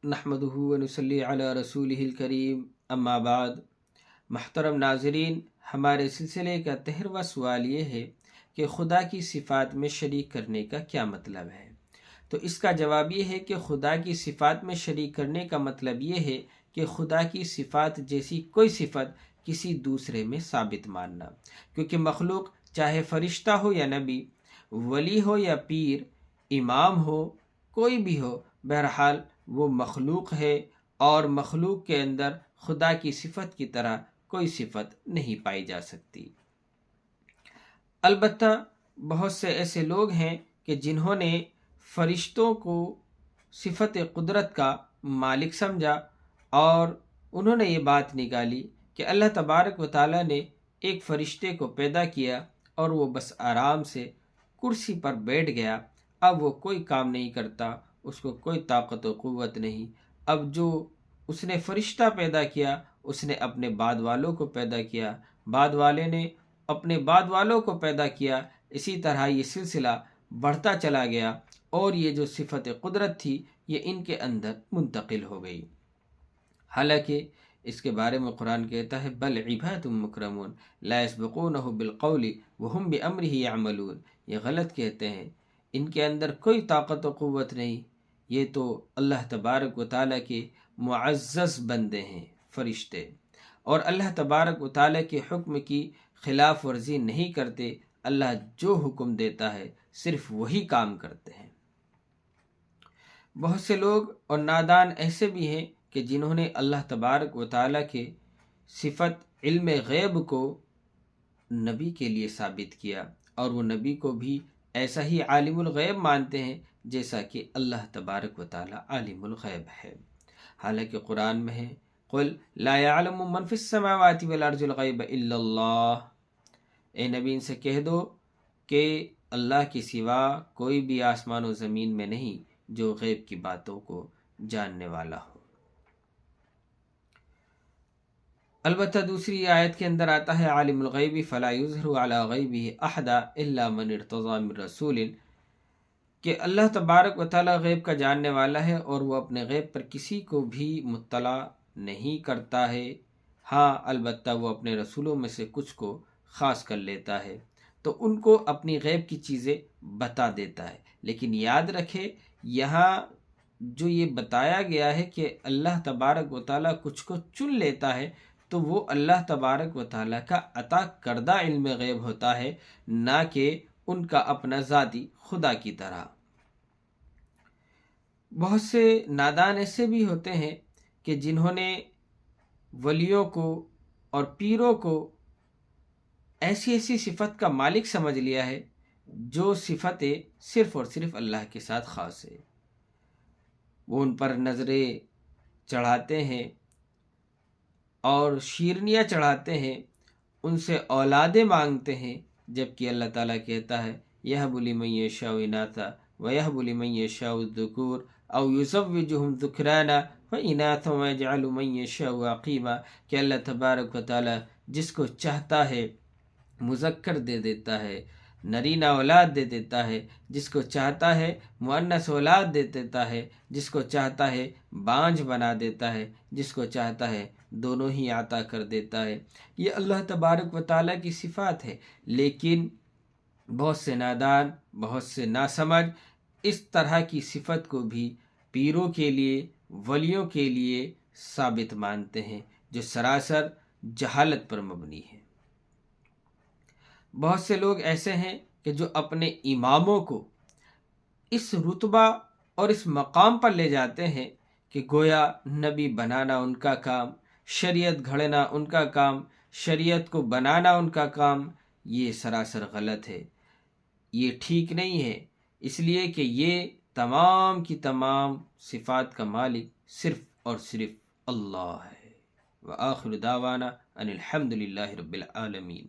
نحمدہ ونصلی علی رسولہ الکریم، اما بعد۔ محترم ناظرین، ہمارے سلسلے کا 13واں سوال یہ ہے کہ خدا کی صفات میں شریک کرنے کا کیا مطلب ہے؟ تو اس کا جواب یہ ہے کہ خدا کی صفات میں شریک کرنے کا مطلب یہ ہے کہ خدا کی صفات جیسی کوئی صفت کسی دوسرے میں ثابت ماننا، کیونکہ مخلوق چاہے فرشتہ ہو یا نبی، ولی ہو یا پیر، امام ہو، کوئی بھی ہو، بہرحال وہ مخلوق ہے، اور مخلوق کے اندر خدا کی صفت کی طرح کوئی صفت نہیں پائی جا سکتی۔ البتہ بہت سے ایسے لوگ ہیں کہ جنہوں نے فرشتوں کو صفت قدرت کا مالک سمجھا، اور انہوں نے یہ بات نکالی کہ اللہ تبارک و تعالیٰ نے ایک فرشتے کو پیدا کیا اور وہ بس آرام سے کرسی پر بیٹھ گیا، اب وہ کوئی کام نہیں کرتا، اس کو کوئی طاقت و قوت نہیں۔ اب جو اس نے فرشتہ پیدا کیا، اس نے اپنے بعد والوں کو پیدا کیا، بعد والے نے اپنے بعد والوں کو پیدا کیا، اسی طرح یہ سلسلہ بڑھتا چلا گیا، اور یہ جو صفت قدرت تھی یہ ان کے اندر منتقل ہو گئی۔ حالانکہ اس کے بارے میں قرآن کہتا ہے بل عباد مکرمون لا یسبقونہ بالقول وہم بامرہ یعملون، یہ غلط کہتے ہیں، ان کے اندر کوئی طاقت و قوت نہیں، یہ تو اللہ تبارک و تعالیٰ کے معزز بندے ہیں، فرشتے، اور اللہ تبارک و تعالیٰ کے حکم کی خلاف ورزی نہیں کرتے، اللہ جو حکم دیتا ہے صرف وہی کام کرتے ہیں۔ بہت سے لوگ اور نادان ایسے بھی ہیں کہ جنہوں نے اللہ تبارک و تعالیٰ کے صفت علم غیب کو نبی کے لیے ثابت کیا، اور وہ نبی کو بھی ایسا ہی عالم الغیب مانتے ہیں جیسا کہ اللہ تبارک و تعالیٰ عالم الغیب ہے۔ حالانکہ قرآن میں ہے قل لا يعلم من في السماوات والارض الغیب الا اللہ، اے نبی ان سے کہہ دو کہ اللہ کے سوا کوئی بھی آسمان و زمین میں نہیں جو غیب کی باتوں کو جاننے والا ہو۔ البتہ دوسری آیت کے اندر آتا ہے عالم الغیب فلا یظہر علی غیبہ احدا الا من ارتضی من رسول، کہ اللہ تبارک و تعالیٰ غیب کا جاننے والا ہے اور وہ اپنے غیب پر کسی کو بھی مطلع نہیں کرتا ہے، ہاں البتہ وہ اپنے رسولوں میں سے کچھ کو خاص کر لیتا ہے تو ان کو اپنی غیب کی چیزیں بتا دیتا ہے۔ لیکن یاد رکھے یہاں جو یہ بتایا گیا ہے کہ اللہ تبارک و تعالیٰ کچھ کو چن لیتا ہے، تو وہ اللہ تبارک و تعالیٰ کا عطا کردہ علم غیب ہوتا ہے، نہ کہ ان کا اپنا ذاتی خدا کی طرح۔ بہت سے نادان ایسے بھی ہوتے ہیں کہ جنہوں نے ولیوں کو اور پیروں کو ایسی ایسی صفت کا مالک سمجھ لیا ہے جو صفتیں صرف اور صرف اللہ کے ساتھ خاص ہے۔ وہ ان پر نظریں چڑھاتے ہیں اور شیرنیاں چڑھاتے ہیں، ان سے اولادیں مانگتے ہیں، جبکہ اللہ تعالیٰ کہتا ہے یَهْبُ لِمَن يَشَاءُ إِنَاثًا وَيَهْبُ لِمَن يَشَاءُ الذُّكُورَ أَوْ يُزَوِّجُهُمْ ذُكْرَانًا وَإِنَاثًا وَيَجْعَلُ مَن يَشَاءُ عَقِيمًا، کہ اللہ تبارک و تعالیٰ جس کو چاہتا ہے مذکر دے دیتا ہے، نرینہ اولاد دے دیتا ہے، جس کو چاہتا ہے مؤنث اولاد دے دیتا ہے، جس کو چاہتا ہے بانجھ بنا دیتا ہے، جس کو چاہتا ہے دونوں ہی عطا کر دیتا ہے۔ یہ اللہ تبارک و تعالیٰ کی صفات ہے، لیکن بہت سے نادان، بہت سے ناسمجھ اس طرح کی صفت کو بھی پیروں کے لیے، ولیوں کے لیے ثابت مانتے ہیں، جو سراسر جہالت پر مبنی ہے۔ بہت سے لوگ ایسے ہیں کہ جو اپنے اماموں کو اس رتبہ اور اس مقام پر لے جاتے ہیں کہ گویا نبی بنانا ان کا کام، شریعت گھڑنا ان کا کام، شریعت کو بنانا ان کا کام۔ یہ سراسر غلط ہے، یہ ٹھیک نہیں ہے، اس لیے کہ یہ تمام کی تمام صفات کا مالک صرف اور صرف اللہ ہے۔ وآخر دعوانا ان الحمد للہ رب العالمین۔